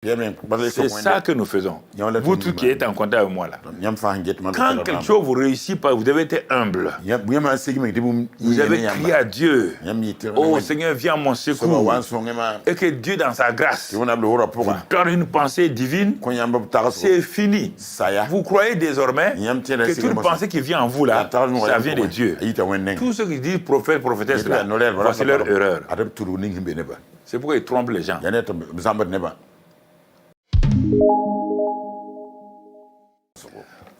C'est ça que nous faisons. Vous tous qui êtes en contact avec moi là. Quand quelque chose vous réussit pas, vous devez être humble. Vous avez crié à Dieu. Oh Seigneur, viens à mon secours. Et que Dieu dans sa grâce vous donne une pensée divine. C'est fini. Vous croyez désormais que toute pensée qui vient en vous là, ça vient de Dieu. Tous ceux qui disent prophète, prophétesse là, voici leur erreur. C'est pourquoi ils trompent les gens.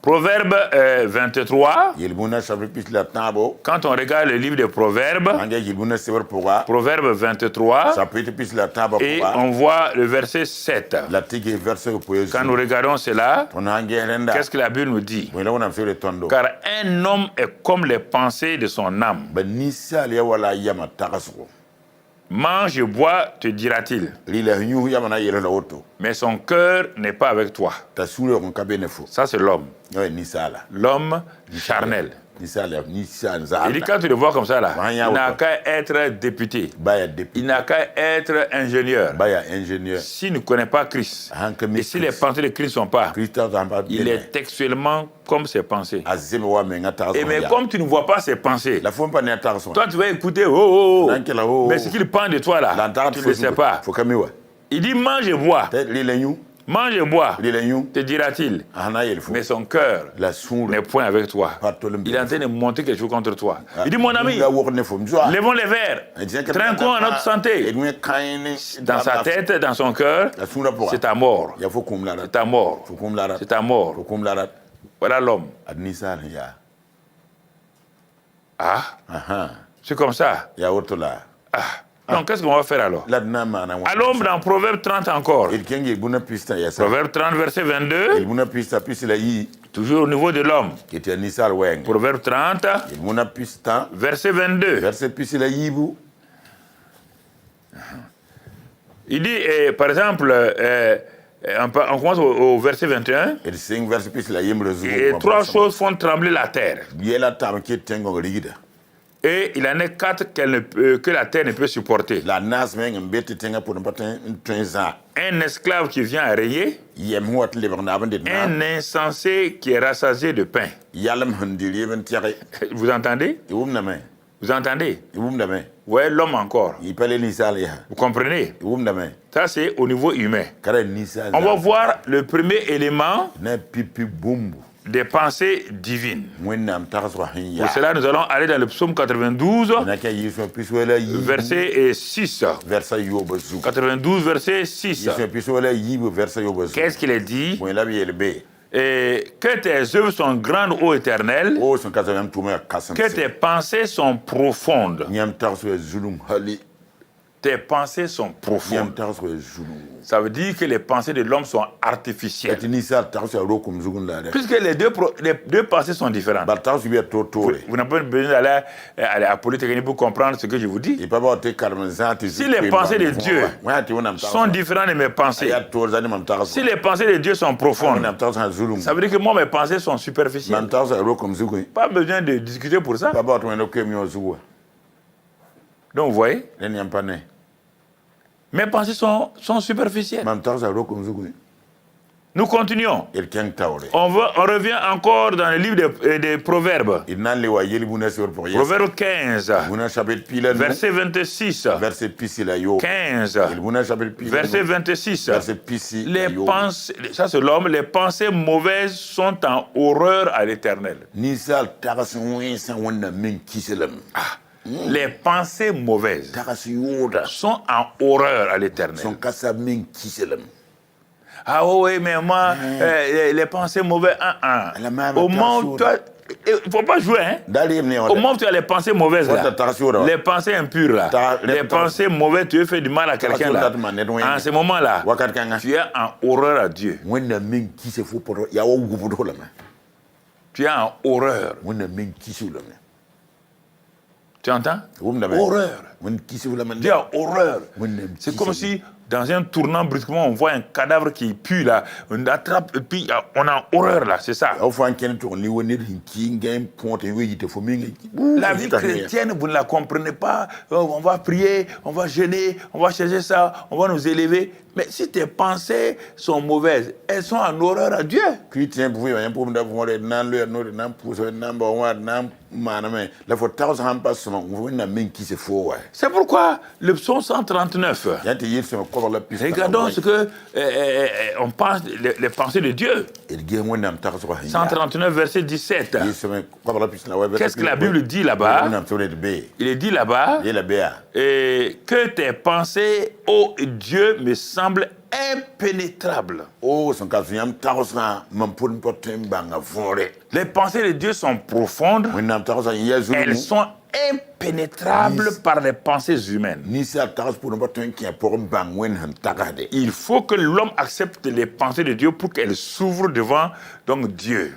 Proverbe 23. Quand on regarde le livre des Proverbes, Proverbe 23, et on voit le verset 7. Quand nous regardons cela, qu'est-ce que la Bible nous dit? Car un homme est comme les pensées de son âme. Mange et bois, te dira-t-il. Mais son cœur n'est pas avec toi. Ça, c'est l'homme. L'homme charnel. Il dit, quand tu le vois comme ça, là, il n'a qu'à être député. Il n'a qu'à être ingénieur. S'il ne connaît pas Christ, et si les pensées de Christ ne sont pas, il est textuellement comme ses pensées. Et mais comme tu ne vois pas ses pensées, toi tu vas écouter, mais ce qu'il pense de toi là, tu ne le sais pas. Il dit, mange et bois. Mange et bois, te dira-t-il. Mais son cœur n'est point avec toi. Il est en train de monter quelque chose contre toi. Il dit, mon ami, levons les verres, trinquons à notre santé. Dans sa tête, dans son cœur, c'est ta mort. C'est ta mort. C'est ta mort. Voilà l'homme. Ah, c'est comme ça. Ah. Donc, qu'est-ce qu'on va faire alors? Allons dans Proverbe 30 encore. Proverbe 30, verset 22. Toujours au niveau de l'homme. Proverbe 30, verset 22. Il dit, par exemple, on commence au verset 21. Et trois choses font trembler la terre. Et il en est quatre que la terre ne peut supporter. Un esclave qui vient à régner. Un insensé qui est rassasié de pain. Vous entendez? Vous entendez? Ouais, l'homme encore. Vous comprenez? Ça, c'est au niveau humain. On va voir le premier élément des pensées divines. Pour cela, nous allons aller dans le psaume 92, verset 6. 92, verset 6. Qu'est-ce qu'il est dit? Et que tes œuvres sont grandes, ô Éternel, que tes pensées sont profondes. Tes pensées sont profondes. Ça veut dire que les pensées de l'homme sont artificielles. Puisque les deux pensées sont différentes. Vous n'avez pas besoin d'aller à la Polytechnique pour comprendre ce que je vous dis. Si les pensées de Dieu sont différentes de mes pensées, si les pensées de Dieu sont profondes, ça veut dire que moi, mes pensées sont superficielles. Pas besoin de discuter pour ça. Donc, vous voyez, mes pensées sont superficielles. Nous continuons. On revient encore dans le livre des Proverbes. Proverbe 15, verset 26. 15, verset 26. Ça c'est l'homme. Les pensées mauvaises sont en horreur à l'Éternel. Les pensées mauvaises sont en horreur à l'Éternel. Ah oui, mais moi, les pensées mauvaises, au moment où toi, il ne faut pas jouer, hein. Au moment où tu as les pensées mauvaises, là, les pensées impures, là, les pensées mauvaises, tu veux faire du mal à quelqu'un, là, en ce moment-là, tu es en horreur à Dieu. Tu es en horreur. Tu entends? Horreur. Dis horreur. C'est comme si dans un tournant, brusquement, on voit un cadavre qui pue là. On attrape et puis on a horreur là, c'est ça. La vie chrétienne, vous ne la comprenez pas. On va prier, on va jeûner, on va chercher ça, on va nous élever. Mais si tes pensées sont mauvaises, elles sont en horreur à Dieu. C'est pourquoi le psaume 139, regardons ce que on pense, les pensées de Dieu. 139, verset 17. Qu'est-ce que la Bible dit là-bas? Il dit là-bas que tes pensées, ô Dieu, me semblent impénétrables. Les pensées de Dieu sont profondes. Elles sont impénétrables par les pensées humaines. Il faut que l'homme accepte les pensées de Dieu pour qu'elles s'ouvrent devant donc Dieu.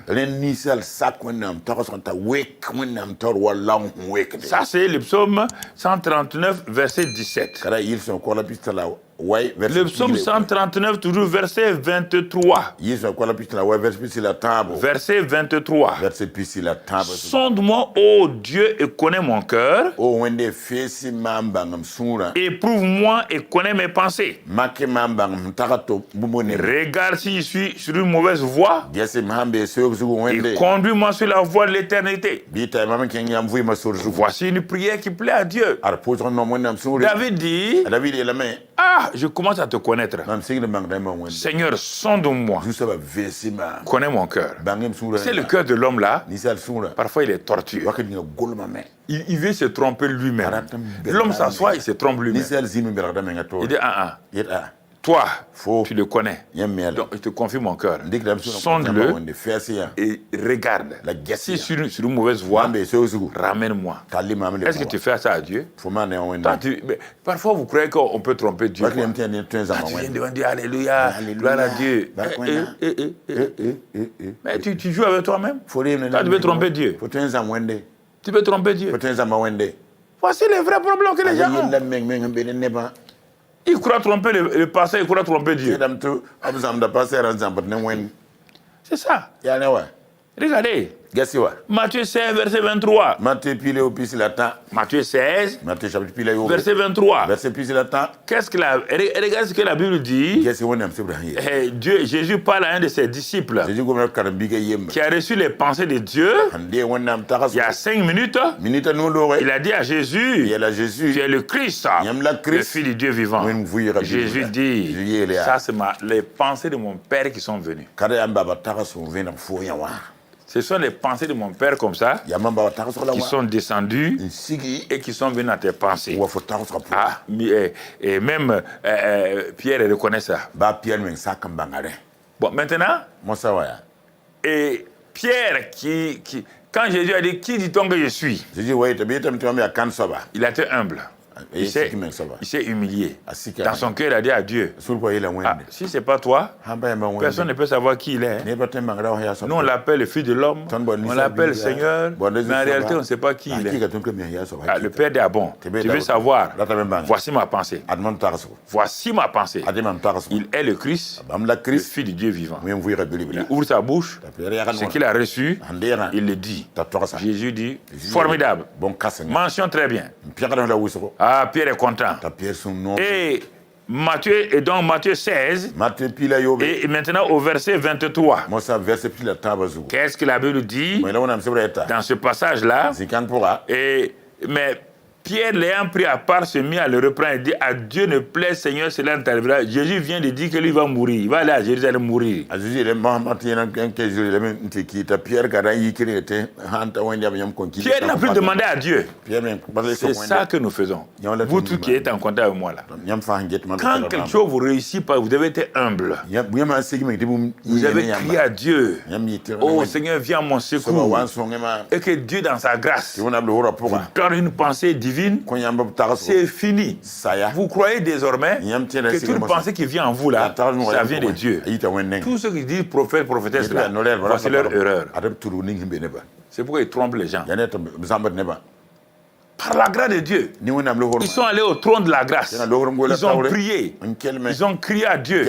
Ça, c'est le psaume 139, verset 17. Le psaume 139, toujours verset 23. Verset 23. Sonde-moi, ô Dieu, et connais mon cœur. Éprouve-moi et connais mes pensées. Regarde si je suis sur une mauvaise voie. Et conduis-moi sur la voie de l'éternité. Voici une prière qui plaît à Dieu. David dit, ah, je commence à te connaître. Seigneur, sonde-moi. Connais mon cœur. C'est le cœur de l'homme là. Parfois, il est tortueux. Il veut se tromper lui-même. L'homme s'assoit, il se trompe lui-même. Il dit, toi, tu le connais. Donc, je te confie mon cœur. Sonde-le et regarde. Si sur une mauvaise voie, ramène-moi. Est-ce que tu fais ça à Dieu? Parfois, vous croyez qu'on peut tromper Dieu. Tu viens devant Dieu, alléluia, gloire à Dieu. Mais tu joues avec toi-même. Tu veux tromper Dieu. Tu peux tromper Dieu. Voici les vrais problèmes que les gens ont. Il croit tromper le passé, il croit tromper Dieu. C'est ça. Regardez. Matthieu 16, verset 23. Matthieu 16, verset 23. Qu'est-ce que regarde ce que la Bible dit. Jésus parle à un de ses disciples qui a reçu les pensées de Dieu. Il y a 5 minutes, il a dit à Jésus, tu es le Christ, le Fils du Dieu vivant. Jésus dit, ça c'est les pensées de mon Père qui sont venues. Ce sont les pensées de mon Père comme ça qui sont descendues et qui sont venues à tes pensées. Et même Pierre reconnaît ça. Bon, maintenant, et Pierre quand Jésus a dit, qui dit-on que je suis? Il a été humble. Il s'est humilié. Dans son cœur, il a dit à Dieu, si ce n'est pas toi, personne ne peut savoir qui il est. Nous, on l'appelle le Fils de l'homme, on l'appelle Seigneur, mais en réalité, on ne sait pas qui il est. Le Père dit, bon, tu veux savoir, voici ma pensée. Voici ma pensée. Il est le Christ, le Fils du Dieu vivant. Il ouvre sa bouche, ce qu'il a reçu, il le dit. Jésus dit, formidable, mention très bien. Pierre est content. Et Matthieu 16, et maintenant au verset 23. Qu'est-ce que la Bible dit dans ce passage-là? Mais Pierre, l'ayant pris à part, se mit à le reprendre et dit, à Dieu ne plaît, Seigneur, cela ne t'arrivera. Jésus vient de dire qu'il va mourir. Il va aller à Jérusalem mourir. Pierre n'a plus demandé à Dieu. C'est ça que nous faisons. Vous tous qui êtes en contact avec moi là. Quand quelque chose vous réussit pas, vous devez être humble. Vous avez crié à Dieu. Oh Seigneur, viens à mon secours. Et que Dieu, dans sa grâce, vous donne une pensée divine. C'est fini. Vous croyez désormais que toute pensée qui vient en vous là, ça vient de Dieu. Tous ceux qui disent prophète, prophétesse là, voici leur erreur. C'est pourquoi ils trompent les gens. Par la grâce de Dieu, ils sont allés au trône de la grâce. Ils ont prié. Ils ont crié à Dieu.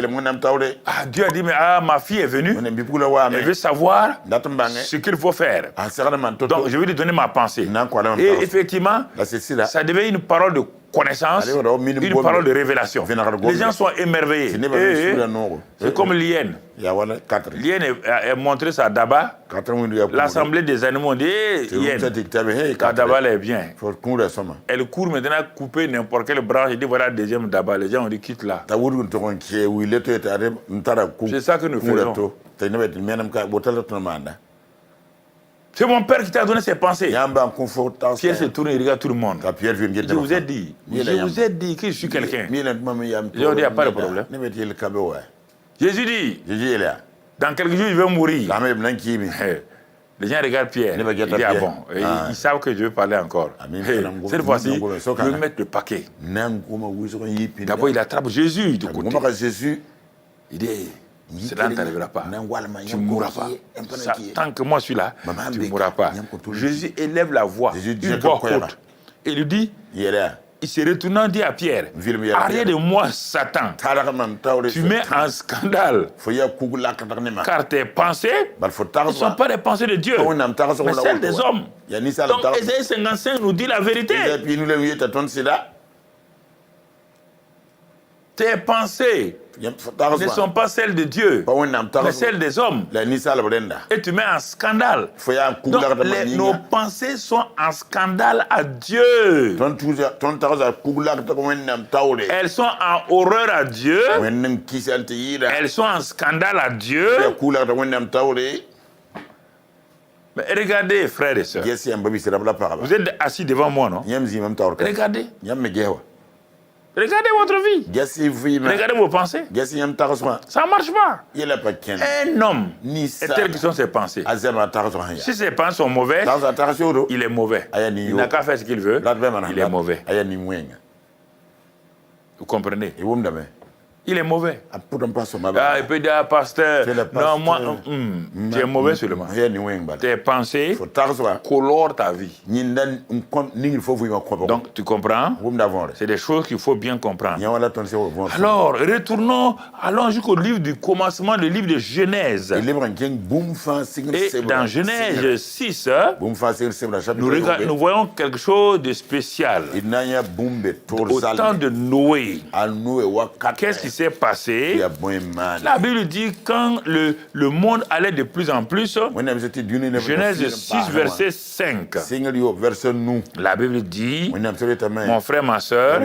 Dieu a dit, mais ma fille est venue. Elle veut savoir ce qu'il faut faire. Donc, je vais lui donner ma pensée. Et effectivement, ça devait être une parole de connaissance, une parole de révélation. Les gens sont émerveillés. C'est comme l'hyène. L'hyène a montré sa daba. L'assemblée des animaux dit, hyène, ta daba elle est bien. Elle court maintenant couper n'importe quelle branche. Elle dit, voilà deuxième daba. Les gens ont dit, quitte là. C'est ça que nous faisons. C'est mon père qui t'a donné ses pensées. Pierre se tourne et regarde tout le monde. Je vous ai dit que je suis quelqu'un. Je vous ai dit, il n'y a pas de problème. Jésus dit, dans quelques jours, il va mourir. Les gens regardent Pierre. Il dit, ah bon, ils savent que je veux parler encore. Cette fois-ci, je vais mettre le paquet. D'abord, il attrape Jésus de côté. Il dit, cela ne t'arrivera pas. Tu ne mourras pas. Tant que moi je suis là, tu ne mourras pas. Jésus élève la voix, une voix haute. Et lui dit, il se retournant dit à Pierre, arrière de moi, Satan. Tu mets en scandale. Car tes pensées ne sont pas des pensées de Dieu, mais celles des hommes. Donc Ésaïe 55 nous dit la vérité. Tes pensées ne sont pas celles de Dieu, mais celles des hommes. Et tu mets en scandale. Donc, nos pensées sont en scandale à Dieu. Elles sont en horreur à Dieu. Elles sont en scandale à Dieu. Mais regardez, frères et sœurs. Vous êtes assis devant moi, non? Regardez. Regardez votre vie. Regardez vos pensées. Ça ne marche pas. Un homme est tel que sont ses pensées. Si ses pensées sont mauvaises, il est mauvais. Il n'a qu'à faire ce qu'il veut, il est mauvais. Vous comprenez? Il est mauvais. Il peut dire, pasteur, non, moi, tu es mauvais seulement. Tes pensées colorent ta vie. Donc, tu comprends? C'est des choses qu'il faut bien comprendre. Alors, allons jusqu'au livre du commencement, le livre de Genèse. Et dans Genèse 6, nous voyons quelque chose de spécial. Au temps de Noé, qu'est-ce qui s'est passé? La Bible dit quand le monde allait de plus en plus, Genèse 6, verset 5. La Bible dit, mon frère, ma soeur,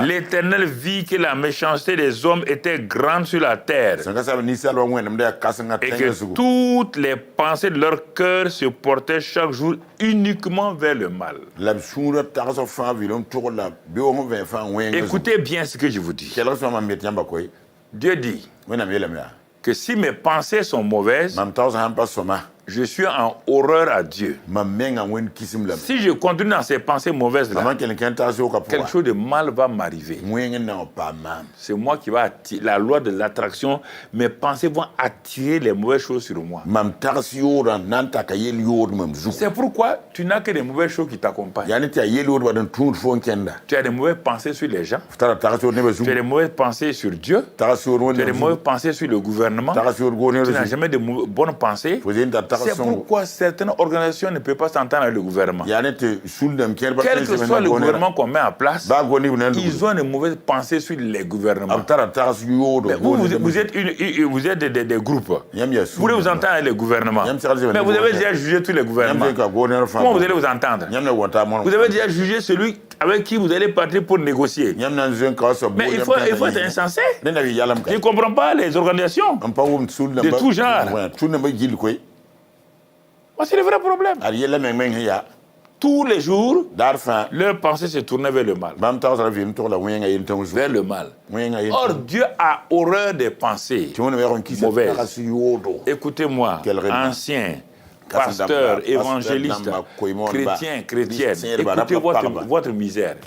l'Éternel vit que la méchanceté des hommes était grande sur la terre et que toutes les pensées de leur cœur se portaient chaque jour uniquement vers le mal. Écoutez bien ce que je vous dis. Dieu dit que si mes pensées sont mauvaises, je suis en horreur à Dieu. Si je continue dans ces pensées mauvaises-là, quelque chose de mal va m'arriver. C'est moi qui vais attirer. La loi de l'attraction, mes pensées vont attirer les mauvaises choses sur moi. C'est pourquoi tu n'as que des mauvaises choses qui t'accompagnent. Tu as des mauvaises pensées sur les gens. Tu as des mauvaises pensées sur Dieu. Tu as des mauvaises pensées sur le gouvernement. Tu n'as jamais de bonnes pensées. C'est pourquoi certaines organisations ne peuvent pas s'entendre avec le gouvernement. Quel que soit le gouvernement qu'on met en place, ils ont de mauvaises pensées sur les gouvernements. Mais vous êtes des groupes. Vous voulez vous entendre avec le gouvernement. Mais vous avez déjà jugé tous les gouvernements. Comment vous allez vous entendre? Vous avez déjà jugé celui avec qui vous allez partir pour négocier. Mais il faut être insensé. Je ne comprends pas les organisations de tout genre. C'est le vrai problème. Tous les jours, leur pensée se tournait vers le mal. Vers le mal. Or, Dieu a horreur des pensées mauvaises. Écoutez-moi, anciens, pasteurs, évangélistes, chrétiens, chrétiennes, écoutez votre misère.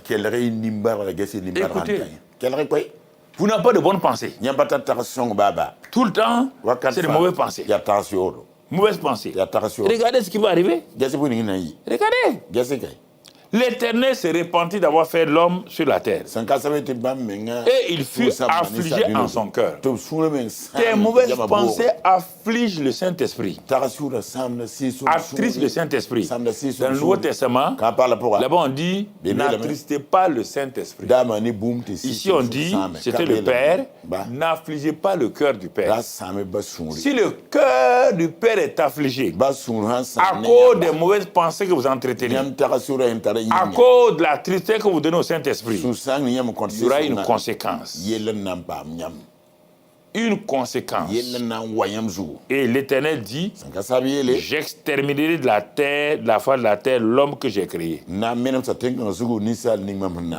Écoutez, vous n'avez pas de bonnes pensées. Tout le temps, c'est de mauvaises pensées. Mauvaise pensée. Regardez ce qui va arriver. Regardez. L'Éternel se repentit d'avoir fait l'homme sur la terre. Et il fut affligé en son cœur. Tes mauvaises pensées affligent le Saint-Esprit. Attristent le Saint-Esprit. Dans le Nouveau Testament, là-bas on dit, n'attristez pas le Saint-Esprit. Ici on dit, c'était le Père, n'affligez pas le cœur du Père. Si le cœur du Père est affligé, à cause des mauvaises pensées que vous entretenez, à cause de la tristesse que vous donnez au Saint-Esprit, il y aura une conséquence. Une conséquence. Et l'Éternel dit, j'exterminerai de la terre, de la face de la terre, l'homme que j'ai créé.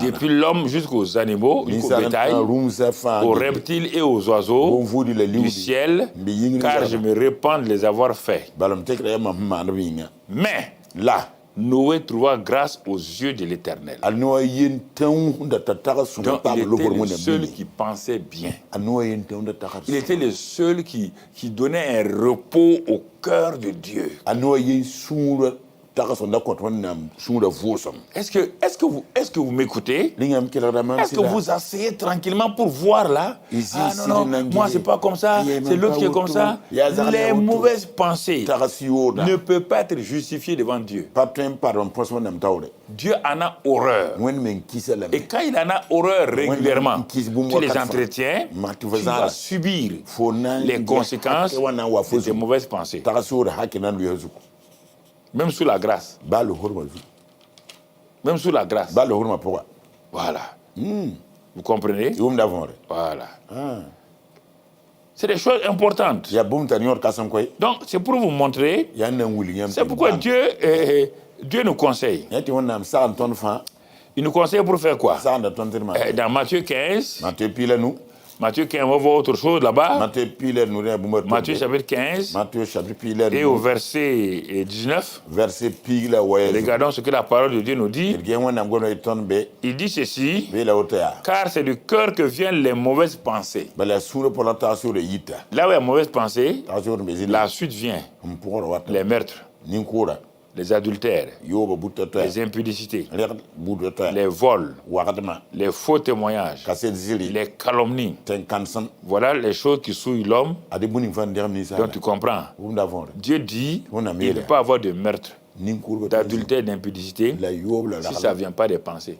Depuis l'homme jusqu'aux animaux, jusqu'au bétail, aux reptiles et aux oiseaux du ciel, car je me répands de les avoir faits. Mais là, Noé trouva grâce aux yeux de l'Éternel. Donc il était le seul qui pensait bien. Il était le seul qui donnait un repos au cœur de Dieu. Est-ce que vous m'écoutez? Est-ce que vous asseyez tranquillement pour voir là? Ah non, moi c'est pas comme ça, c'est l'autre qui est comme ça. Les mauvaises pensées ne peuvent pas être justifiées devant Dieu. Dieu en a horreur. Et quand il en a horreur régulièrement, tu les entretiens, tu vas subir les conséquences de tes mauvaises pensées. Même sous la grâce. Même sous la grâce. Voilà. Vous comprenez? Voilà. C'est des choses importantes. Donc, c'est pour vous montrer. C'est pourquoi Dieu nous conseille. Il nous conseille pour faire quoi? Dans Matthieu 15. Matthieu 15, on va voir autre chose là-bas. Matthieu chapitre 15. Et au verset 19. Regardons ce que la parole de Dieu nous dit. Il dit ceci. Car c'est du cœur que viennent les mauvaises pensées. Là où il y a mauvaise pensée, la suite vient. Les meurtres, les adultères, les impudicités, les vols, les faux témoignages, les calomnies. Voilà les choses qui souillent l'homme. Donc tu comprends. Dieu dit qu'il ne peut pas avoir de meurtre, d'adultère, d'impudicité si ça ne vient pas des pensées.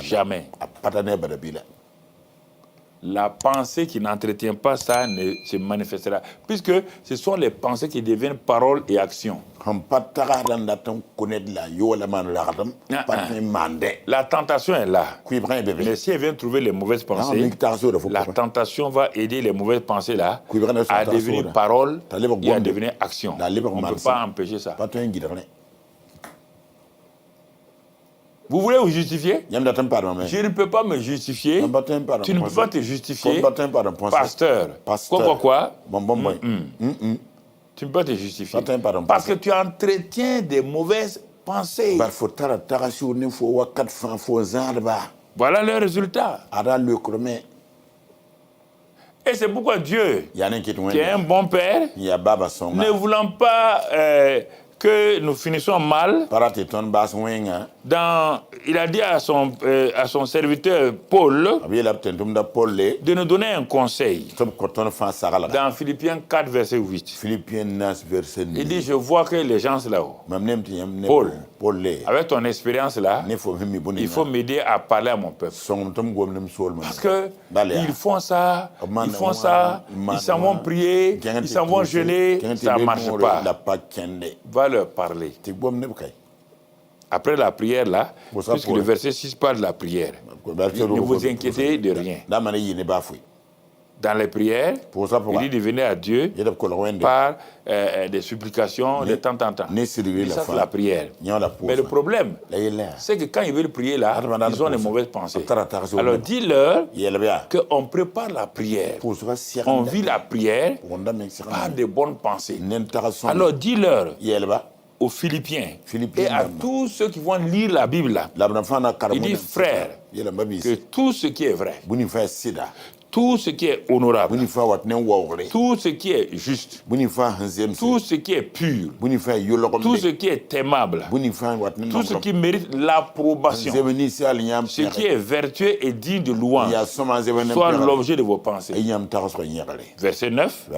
Jamais. La pensée qui n'entretient pas ça ne se manifestera. Puisque ce sont les pensées qui deviennent paroles et actions. La tentation est là. Mais si elle vient trouver les mauvaises pensées, la tentation va aider les mauvaises pensées là à devenir paroles et à devenir actions. On ne peut pas empêcher ça. Vous voulez vous justifier? Je ne peux pas me justifier. Tu ne peux pas te justifier. Pasteur. Quoi? Tu ne peux pas te justifier. Parce que tu entretiens des mauvaises pensées. Voilà le résultat. Et c'est pourquoi Dieu, qui est un bon Père, ne voulant pas que nous finissons mal, il a dit à son serviteur Paul de nous donner un conseil. Dans Philippiens 4, verset 8. Il dit, je vois que les gens là-haut, Paul, avec ton expérience là, il faut m'aider à parler à mon peuple. Parce que ils font ça, ils s'en vont prier, ils s'en vont jeûner, ça ne marche pas. Va leur parler. Après la prière là, puisque le verset 6 parle de la prière, ne vous inquiétez de rien. Dans les prières, il dit de venir à Dieu par des supplications de temps en temps. Ça, c'est la prière. Mais le problème, c'est que quand ils veulent prier là, ils ont les mauvaises pensées. Alors dis-leur qu'on prépare la prière. On vit la prière par des bonnes pensées. Alors dis-leur aux Philippiens et à tous ceux qui vont lire la Bible là, il dit frère, que tout ce qui est vrai, tout ce qui est honorable, tout ce qui est juste, tout ce qui est pur, tout ce qui est aimable, tout ce qui mérite l'approbation, ce qui est vertueux et digne de louange, soit l'objet de vos pensées. Verset 9.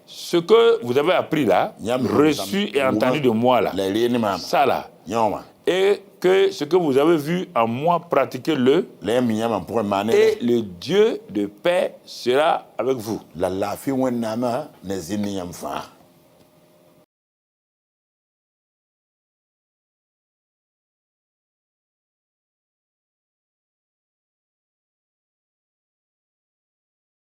Ce que vous avez appris là, reçu et entendu de moi là, ça là, et que ce que vous avez vu en moi, pratiquez-le, et le Dieu de paix sera avec vous.